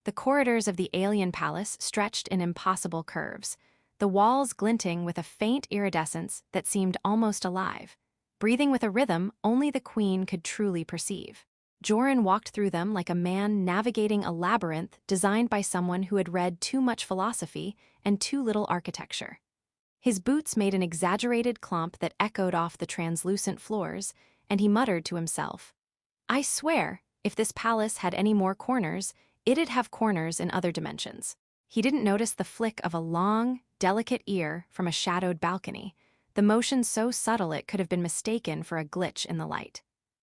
The corridors of the alien palace stretched in impossible curves, the walls glinting with a faint iridescence that seemed almost alive, breathing with a rhythm only the queen could truly perceive. Joran walked through them like a man navigating a labyrinth designed by someone who had read too much philosophy and too little architecture. His boots made an exaggerated clomp that echoed off the translucent floors, and he muttered to himself, "I swear, if this palace had any more corners, it'd have corners in other dimensions." He didn't notice the flick of a long, delicate ear from a shadowed balcony, the motion so subtle it could have been mistaken for a glitch in the light.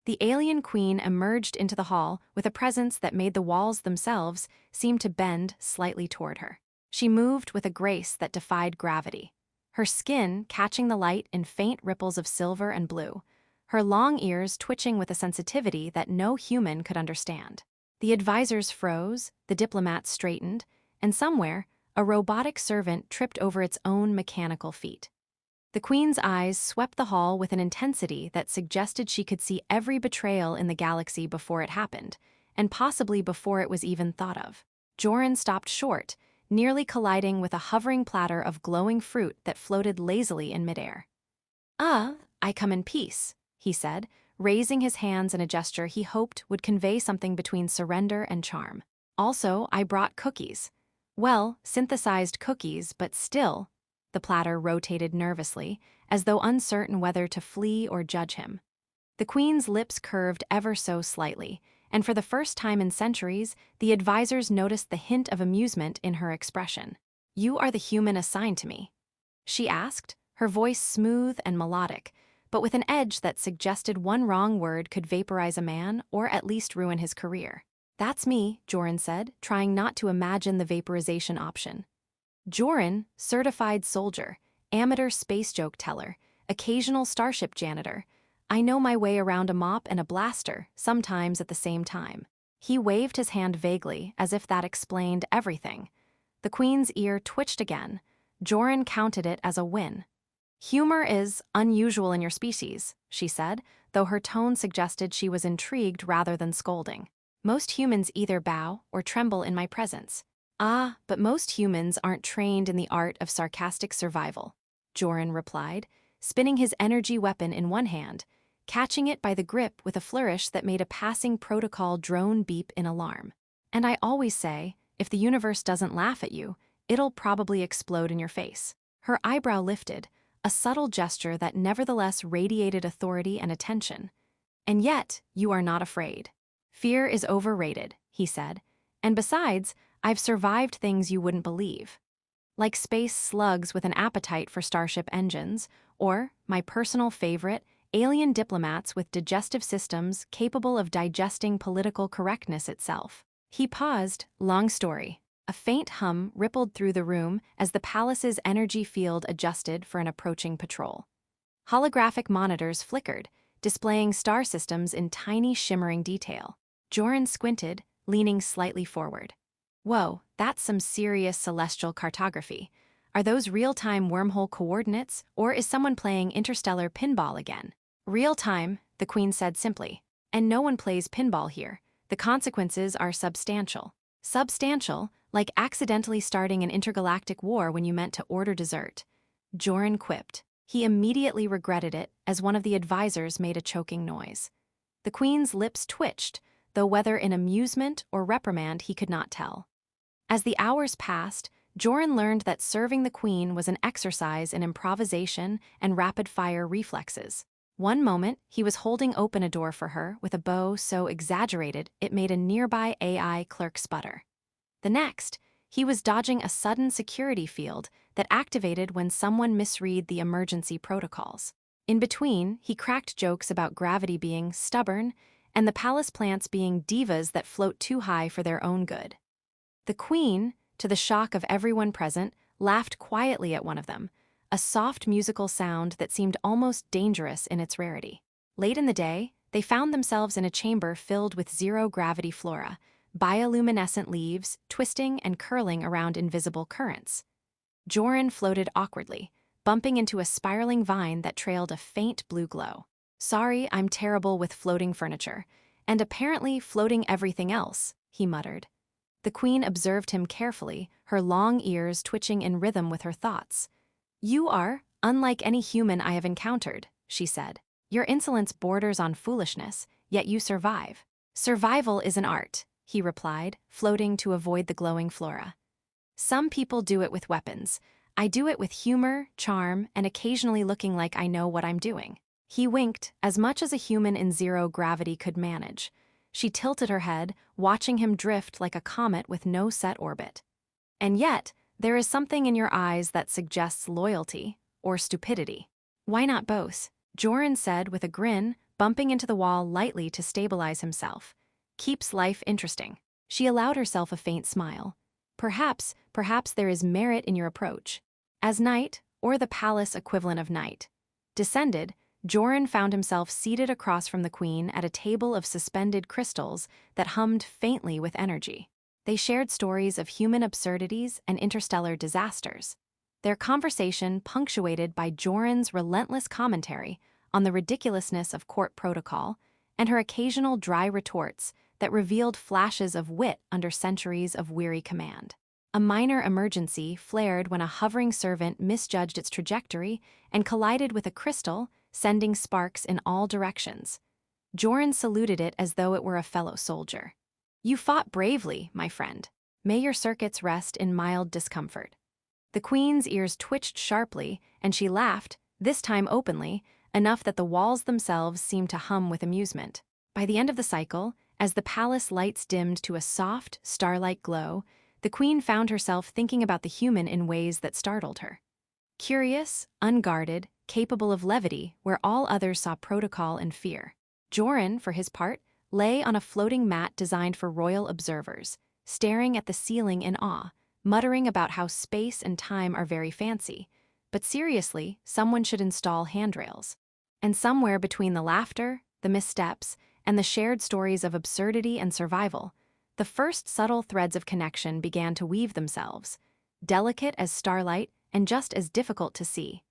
The alien queen emerged into the hall with a presence that made the walls themselves seem to bend slightly toward her. She moved with a grace that defied gravity, her skin catching the light in faint ripples of silver and blue, her long ears twitching with a sensitivity that no human could understand. The advisors froze, the diplomats straightened, and somewhere, a robotic servant tripped over its own mechanical feet. The queen's eyes swept the hall with an intensity that suggested she could see every betrayal in the galaxy before it happened, and possibly before it was even thought of. Joran stopped short, nearly colliding with a hovering platter of glowing fruit that floated lazily in midair. I come in peace," he said, raising his hands in a gesture he hoped would convey something between surrender and charm. "Also, I brought cookies. Well, synthesized cookies, but still." The platter rotated nervously, as though uncertain whether to flee or judge him. The queen's lips curved ever so slightly, and for the first time in centuries, the advisors noticed the hint of amusement in her expression. "You are the human assigned to me?" she asked, her voice smooth and melodic, but with an edge that suggested one wrong word could vaporize a man or at least ruin his career. "That's me," Joran said, trying not to imagine the vaporization option. Joran, certified soldier, amateur space joke teller, occasional starship janitor. I know my way around a mop and a blaster, sometimes at the same time. He waved his hand vaguely, as if that explained everything. The queen's ear twitched again. Joran counted it as a win. "Humor is unusual in your species," she said, though her tone suggested she was intrigued rather than scolding. "Most humans either bow or tremble in my presence." But most humans aren't trained in the art of sarcastic survival," Joran replied, spinning his energy weapon in one hand, catching it by the grip with a flourish that made a passing protocol drone beep in alarm. "And I always say, if the universe doesn't laugh at you, it'll probably explode in your face." Her eyebrow lifted, a subtle gesture that nevertheless radiated authority and attention. "And yet, you are not afraid." "Fear is overrated," he said, "and besides, I've survived things you wouldn't believe. Like space slugs with an appetite for starship engines, or, my personal favorite, alien diplomats with digestive systems capable of digesting political correctness itself." He paused, long story. A faint hum rippled through the room as the palace's energy field adjusted for an approaching patrol. Holographic monitors flickered, displaying star systems in tiny shimmering detail. Joran squinted, leaning slightly forward. "Whoa, that's some serious celestial cartography. Are those real-time wormhole coordinates, or is someone playing interstellar pinball again?" "Real-time," the queen said simply. "And no one plays pinball here. The consequences are substantial." "Substantial, like accidentally starting an intergalactic war when you meant to order dessert," Joran quipped. He immediately regretted it as one of the advisors made a choking noise. The queen's lips twitched, though whether in amusement or reprimand he could not tell. As the hours passed, Joran learned that serving the queen was an exercise in improvisation and rapid-fire reflexes. One moment, he was holding open a door for her with a bow so exaggerated it made a nearby AI clerk sputter. The next, he was dodging a sudden security field that activated when someone misread the emergency protocols. In between, he cracked jokes about gravity being stubborn and the palace plants being divas that float too high for their own good. The queen, to the shock of everyone present, laughed quietly at one of them, a soft musical sound that seemed almost dangerous in its rarity. Late in the day, they found themselves in a chamber filled with zero-gravity flora, bioluminescent leaves twisting and curling around invisible currents. Joran floated awkwardly, bumping into a spiraling vine that trailed a faint blue glow. "Sorry, I'm terrible with floating furniture, and apparently floating everything else," he muttered. The queen observed him carefully, her long ears twitching in rhythm with her thoughts. "You are unlike any human I have encountered," she said. "Your insolence borders on foolishness, yet you survive." "Survival is an art," he replied, floating to avoid the glowing flora. "Some people do it with weapons. I do it with humor, charm, and occasionally looking like I know what I'm doing." He winked, as much as a human in zero gravity could manage. She tilted her head, watching him drift like a comet with no set orbit. "And yet, there is something in your eyes that suggests loyalty or stupidity." "Why not both?" Joran said with a grin, bumping into the wall lightly to stabilize himself. "Keeps life interesting." She allowed herself a faint smile. Perhaps there is merit in your approach." As night, or the palace equivalent of night, descended, Joran found himself seated across from the queen at a table of suspended crystals that hummed faintly with energy. They shared stories of human absurdities and interstellar disasters, their conversation punctuated by Joran's relentless commentary on the ridiculousness of court protocol and her occasional dry retorts that revealed flashes of wit under centuries of weary command. A minor emergency flared when a hovering servant misjudged its trajectory and collided with a crystal, sending sparks in all directions. Joran saluted it as though it were a fellow soldier. "You fought bravely, my friend. May your circuits rest in mild discomfort." The queen's ears twitched sharply, and she laughed, this time openly, enough that the walls themselves seemed to hum with amusement. By the end of the cycle, as the palace lights dimmed to a soft, starlight glow, the queen found herself thinking about the human in ways that startled her. Curious, unguarded, capable of levity where all others saw protocol and fear. Joran, for his part, lay on a floating mat designed for royal observers, staring at the ceiling in awe, muttering about how space and time are very fancy. But seriously, someone should install handrails. And somewhere between the laughter, the missteps, and the shared stories of absurdity and survival, the first subtle threads of connection began to weave themselves, delicate as starlight and just as difficult to see,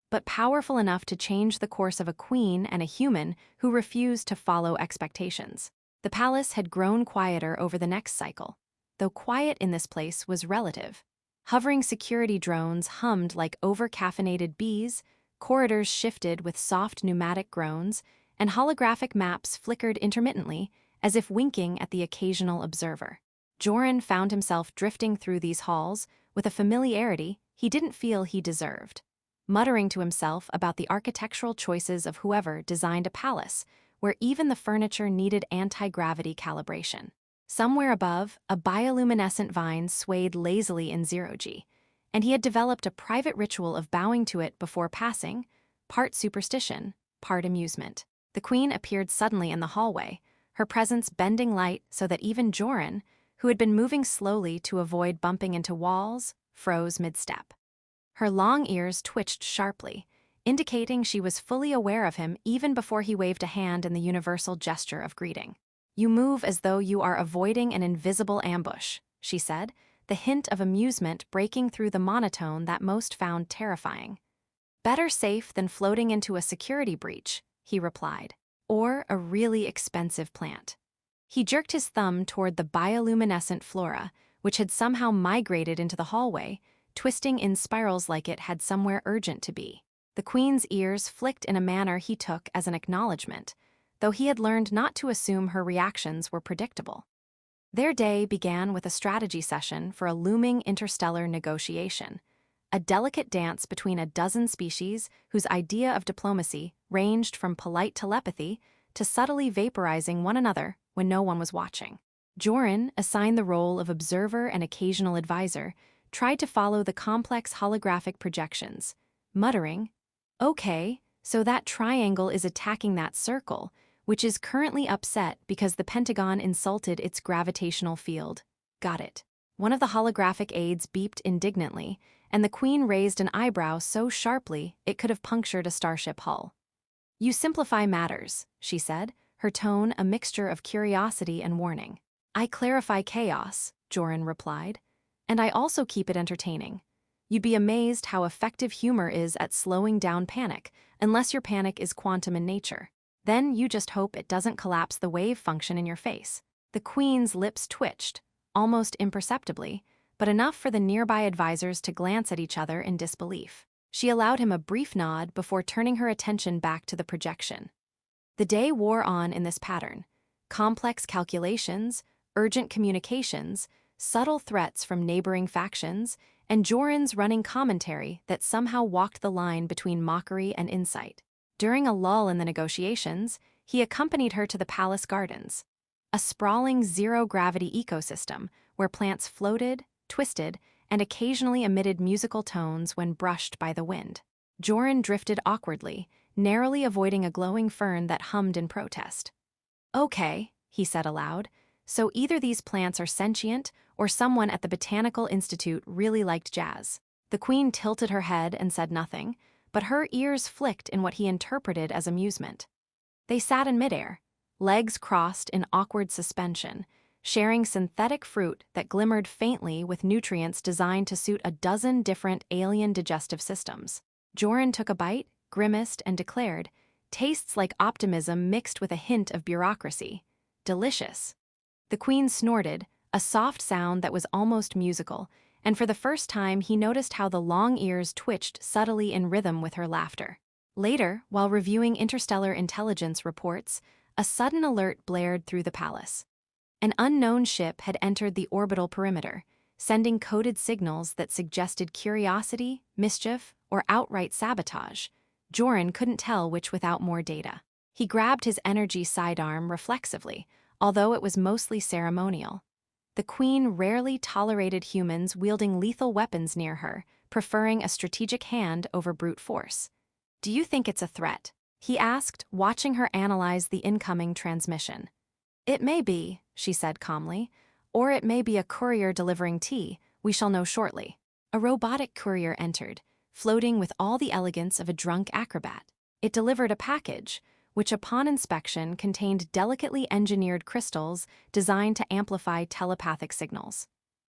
but powerful enough to change the course of a queen and a human who refused to follow expectations. The palace had grown quieter over the next cycle, though quiet in this place was relative. Hovering security drones hummed like over-caffeinated bees, corridors shifted with soft pneumatic groans, and holographic maps flickered intermittently, as if winking at the occasional observer. Joran found himself drifting through these halls with a familiarity he didn't feel he deserved, muttering to himself about the architectural choices of whoever designed a palace where even the furniture needed anti-gravity calibration. Somewhere above, a bioluminescent vine swayed lazily in zero-G, and he had developed a private ritual of bowing to it before passing, part superstition, part amusement. The queen appeared suddenly in the hallway, her presence bending light so that even Joran, who had been moving slowly to avoid bumping into walls, froze mid-step. Her long ears twitched sharply, indicating she was fully aware of him even before he waved a hand in the universal gesture of greeting. "You move as though you are avoiding an invisible ambush," she said, the hint of amusement breaking through the monotone that most found terrifying. "Better safe than floating into a security breach," he replied, "or a really expensive plant." He jerked his thumb toward the bioluminescent flora, which had somehow migrated into the hallway, twisting in spirals like it had somewhere urgent to be. The queen's ears flicked in a manner he took as an acknowledgement, though he had learned not to assume her reactions were predictable. Their day began with a strategy session for a looming interstellar negotiation, a delicate dance between a dozen species whose idea of diplomacy ranged from polite telepathy to subtly vaporizing one another when no one was watching. Joran, assigned the role of observer and occasional advisor, tried to follow the complex holographic projections, muttering, "Okay, so that triangle is attacking that circle, which is currently upset because the Pentagon insulted its gravitational field. Got it." One of the holographic aides beeped indignantly, and the queen raised an eyebrow so sharply it could have punctured a starship hull. "You simplify matters," she said, her tone a mixture of curiosity and warning. "I clarify chaos," Joran replied, "and I also keep it entertaining. You'd be amazed how effective humor is at slowing down panic, unless your panic is quantum in nature. Then you just hope it doesn't collapse the wave function in your face." The queen's lips twitched, almost imperceptibly, but enough for the nearby advisors to glance at each other in disbelief. She allowed him a brief nod before turning her attention back to the projection. The day wore on in this pattern. Complex calculations, urgent communications, subtle threats from neighboring factions, and Joran's running commentary that somehow walked the line between mockery and insight. During a lull in the negotiations, he accompanied her to the palace gardens, a sprawling zero-gravity ecosystem where plants floated, twisted, and occasionally emitted musical tones when brushed by the wind. Joran drifted awkwardly, narrowly avoiding a glowing fern that hummed in protest. "Okay," he said aloud, "so either these plants are sentient or someone at the Botanical Institute really liked jazz." The queen tilted her head and said nothing, but her ears flicked in what he interpreted as amusement. They sat in midair, legs crossed in awkward suspension, sharing synthetic fruit that glimmered faintly with nutrients designed to suit a dozen different alien digestive systems. Joran took a bite, grimaced, and declared, "Tastes like optimism mixed with a hint of bureaucracy. Delicious." The queen snorted, a soft sound that was almost musical, and for the first time he noticed how the long ears twitched subtly in rhythm with her laughter. Later, while reviewing interstellar intelligence reports, a sudden alert blared through the palace. An unknown ship had entered the orbital perimeter, sending coded signals that suggested curiosity, mischief, or outright sabotage. Joran couldn't tell which without more data. He grabbed his energy sidearm reflexively, although it was mostly ceremonial. The queen rarely tolerated humans wielding lethal weapons near her, preferring a strategic hand over brute force. "Do you think it's a threat?" he asked, watching her analyze the incoming transmission. "It may be," she said calmly, "or it may be a courier delivering tea. We shall know shortly." A robotic courier entered, floating with all the elegance of a drunk acrobat. It delivered a package, which upon inspection contained delicately engineered crystals designed to amplify telepathic signals.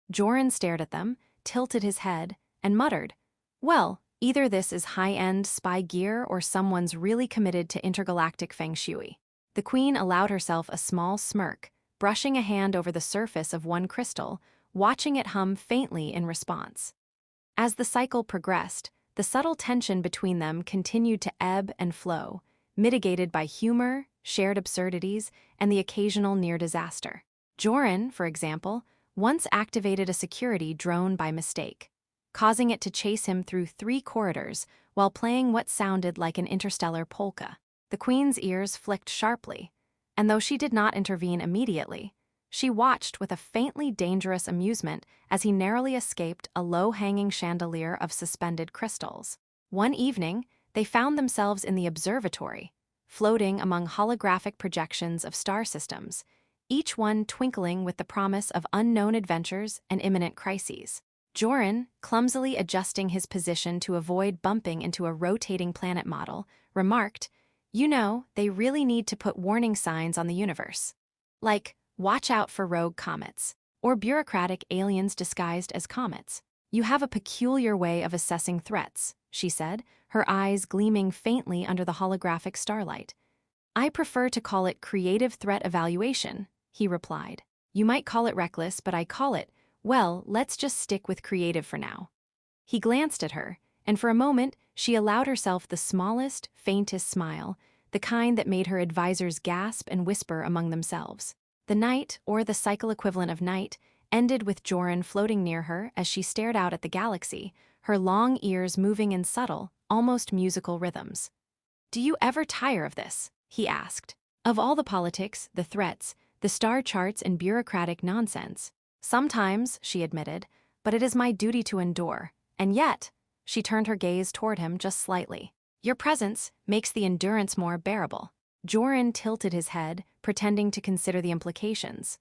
Joran stared at them, tilted his head, and muttered, "Well, either this is high-end spy gear or someone's really committed to intergalactic feng shui." The queen allowed herself a small smirk, brushing a hand over the surface of one crystal, watching it hum faintly in response. As the cycle progressed, the subtle tension between them continued to ebb and flow, mitigated by humor, shared absurdities, and the occasional near-disaster. Joran, for example, once activated a security drone by mistake, causing it to chase him through 3 corridors while playing what sounded like an interstellar polka. The queen's ears flicked sharply, and though she did not intervene immediately, she watched with a faintly dangerous amusement as he narrowly escaped a low-hanging chandelier of suspended crystals. One evening, they found themselves in the observatory, floating among holographic projections of star systems, each one twinkling with the promise of unknown adventures and imminent crises. Joran, clumsily adjusting his position to avoid bumping into a rotating planet model, remarked, "You know, they really need to put warning signs on the universe. Like, watch out for rogue comets, or bureaucratic aliens disguised as comets. You have a peculiar way of assessing threats," she said, her eyes gleaming faintly under the holographic starlight. "I prefer to call it creative threat evaluation," he replied. "You might call it reckless, but I call it, well, let's just stick with creative for now." He glanced at her, and for a moment she allowed herself the smallest, faintest smile, the kind that made her advisors gasp and whisper among themselves. The night, or the cycle equivalent of night, ended with Joran floating near her as she stared out at the galaxy, her long ears moving in subtle, almost musical rhythms. "Do you ever tire of this?" he asked. "Of all the politics, the threats, the star charts and bureaucratic nonsense?" "Sometimes," she admitted, "but it is my duty to endure. And yet," she turned her gaze toward him just slightly, "your presence makes the endurance more bearable." Joran tilted his head, pretending to consider the implications.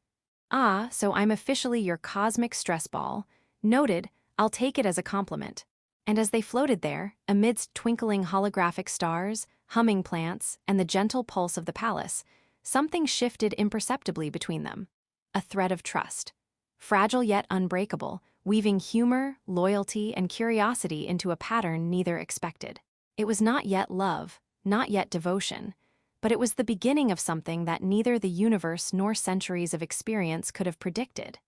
"Ah, so I'm officially your cosmic stress ball. Noted, I'll take it as a compliment." And as they floated there, amidst twinkling holographic stars, humming plants, and the gentle pulse of the palace, something shifted imperceptibly between them. A thread of trust. Fragile yet unbreakable, weaving humor, loyalty, and curiosity into a pattern neither expected. It was not yet love, not yet devotion, but it was the beginning of something that neither the universe nor centuries of experience could have predicted.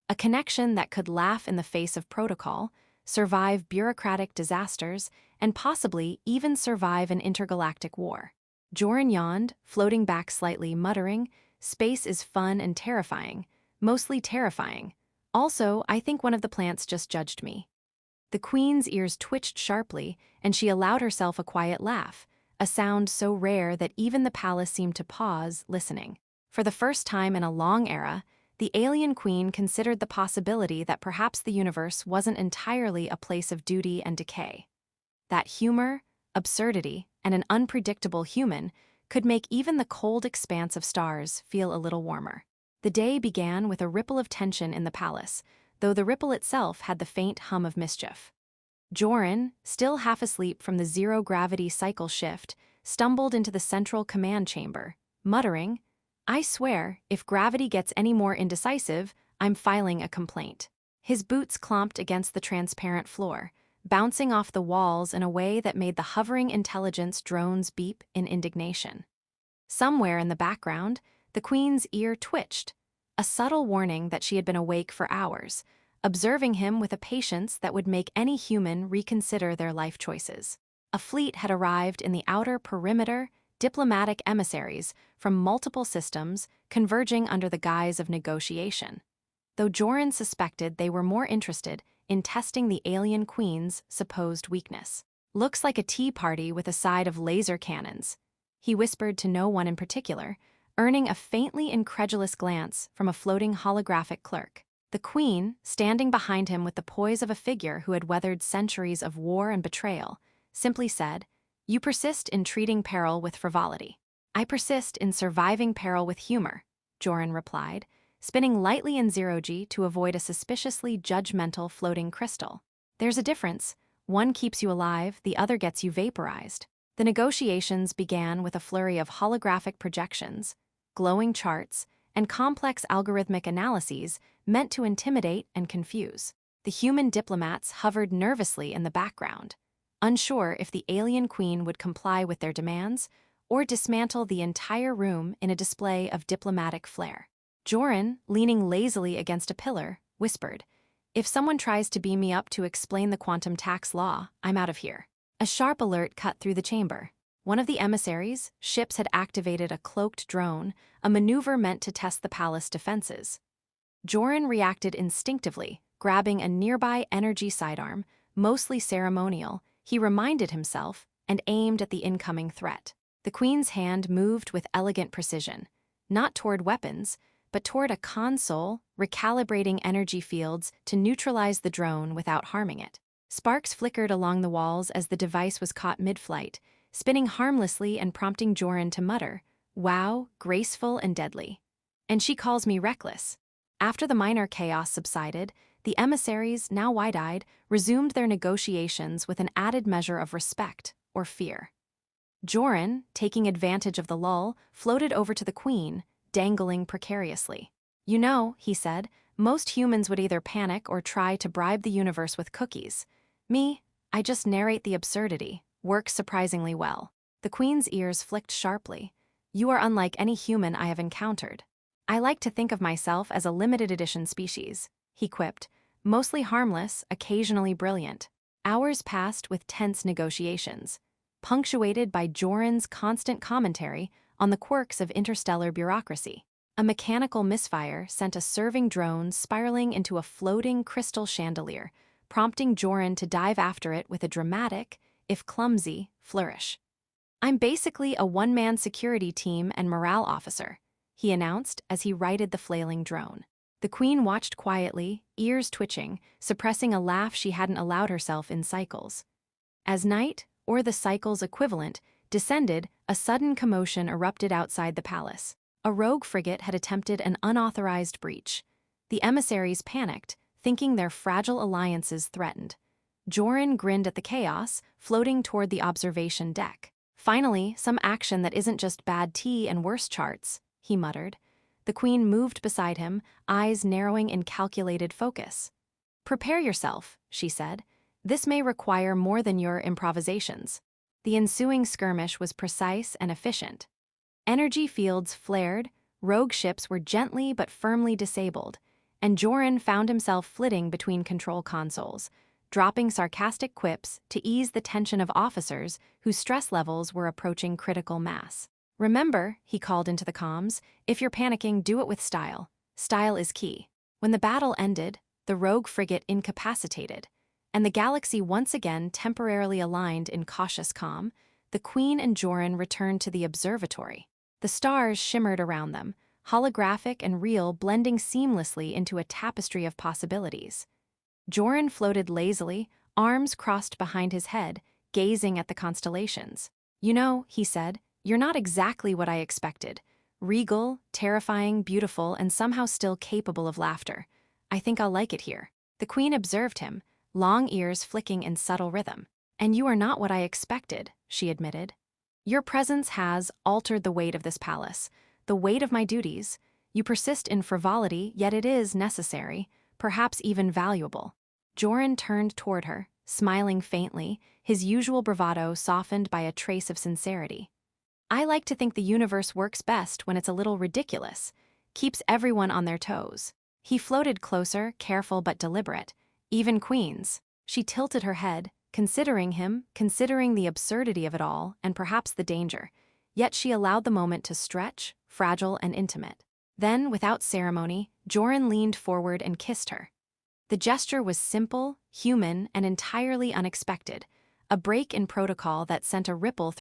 a connection that could laugh in the face of protocol, survive bureaucratic disasters, and possibly even survive an intergalactic war. Joran yawned, floating back slightly, muttering, "Space is fun and terrifying, mostly terrifying. Also, I think one of the plants just judged me." The queen's ears twitched sharply, and she allowed herself a quiet laugh, a sound so rare that even the palace seemed to pause, listening. For the first time in a long era, the alien queen considered the possibility that perhaps the universe wasn't entirely a place of duty and decay. That humor, absurdity, and an unpredictable human could make even the cold expanse of stars feel a little warmer. The day began with a ripple of tension in the palace, though the ripple itself had the faint hum of mischief. Joran, still half asleep from the zero-gravity cycle shift, stumbled into the central command chamber, muttering, "I swear, if gravity gets any more indecisive, I'm filing a complaint." His boots clomped against the transparent floor, bouncing off the walls in a way that made the hovering intelligence drones beep in indignation. Somewhere in the background, the queen's ear twitched, a subtle warning that she had been awake for hours, observing him with a patience that would make any human reconsider their life choices. A fleet had arrived in the outer perimeter, diplomatic emissaries from multiple systems converging under the guise of negotiation. Though Joran suspected they were more interested in testing the alien queen's supposed weakness. "Looks like a tea party with a side of laser cannons," he whispered to no one in particular, earning a faintly incredulous glance from a floating holographic clerk. The queen, standing behind him with the poise of a figure who had weathered centuries of war and betrayal, simply said, "You persist in treating peril with frivolity." "I persist in surviving peril with humor," Joran replied, spinning lightly in zero-G to avoid a suspiciously judgmental floating crystal. "There's a difference. One keeps you alive, the other gets you vaporized." The negotiations began with a flurry of holographic projections, glowing charts, and complex algorithmic analyses meant to intimidate and confuse. The human diplomats hovered nervously in the background, unsure if the alien queen would comply with their demands or dismantle the entire room in a display of diplomatic flair. Joran, leaning lazily against a pillar, whispered, "If someone tries to beam me up to explain the quantum tax law, I'm out of here." A sharp alert cut through the chamber. One of the emissaries' ships had activated a cloaked drone, a maneuver meant to test the palace defenses. Joran reacted instinctively, grabbing a nearby energy sidearm, mostly ceremonial, he reminded himself, and aimed at the incoming threat. The queen's hand moved with elegant precision, not toward weapons, but toward a console, recalibrating energy fields to neutralize the drone without harming it. Sparks flickered along the walls as the device was caught mid-flight, spinning harmlessly and prompting Joran to mutter, "Wow, graceful and deadly. And she calls me reckless." After the minor chaos subsided, the emissaries, now wide-eyed, resumed their negotiations with an added measure of respect or fear. Joran, taking advantage of the lull, floated over to the queen, dangling precariously. "You know," he said, "most humans would either panic or try to bribe the universe with cookies. Me, I just narrate the absurdity. Works surprisingly well." The queen's ears flicked sharply. "You are unlike any human I have encountered." "I like to think of myself as a limited edition species," he quipped, "mostly harmless, occasionally brilliant." Hours passed with tense negotiations, punctuated by Joran's constant commentary on the quirks of interstellar bureaucracy. A mechanical misfire sent a serving drone spiraling into a floating crystal chandelier, prompting Joran to dive after it with a dramatic, if clumsy, flourish. "I'm basically a one-man security team and morale officer," he announced as he righted the flailing drone. The queen watched quietly, ears twitching, suppressing a laugh she hadn't allowed herself in cycles. As night, or the cycle's equivalent, descended, a sudden commotion erupted outside the palace. A rogue frigate had attempted an unauthorized breach. The emissaries panicked, thinking their fragile alliances threatened. Joran grinned at the chaos, floating toward the observation deck. "Finally, some action that isn't just bad tea and worse charts," he muttered. The queen moved beside him, eyes narrowing in calculated focus. "Prepare yourself," she said. "This may require more than your improvisations." The ensuing skirmish was precise and efficient. Energy fields flared, rogue ships were gently but firmly disabled, and Joran found himself flitting between control consoles, dropping sarcastic quips to ease the tension of officers whose stress levels were approaching critical mass. "Remember," he called into the comms, "if you're panicking, do it with style. Style is key." When the battle ended, the rogue frigate incapacitated, and the galaxy once again temporarily aligned in cautious calm, the Queen and Joran returned to the observatory. The stars shimmered around them, holographic and real, blending seamlessly into a tapestry of possibilities. Joran floated lazily, arms crossed behind his head, gazing at the constellations. "You know," he said, "you're not exactly what I expected. Regal, terrifying, beautiful, and somehow still capable of laughter. I think I'll like it here." The Queen observed him, long ears flicking in subtle rhythm. "And you are not what I expected," she admitted. "Your presence has altered the weight of this palace, the weight of my duties. You persist in frivolity, yet it is necessary, perhaps even valuable." Joran turned toward her, smiling faintly, his usual bravado softened by a trace of sincerity. "I like to think the universe works best when it's a little ridiculous, keeps everyone on their toes." He floated closer, careful but deliberate. "Even queens." She tilted her head, considering him, considering the absurdity of it all, and perhaps the danger. Yet she allowed the moment to stretch, fragile and intimate. Then, without ceremony, Joran leaned forward and kissed her. The gesture was simple, human, and entirely unexpected, a break in protocol that sent a ripple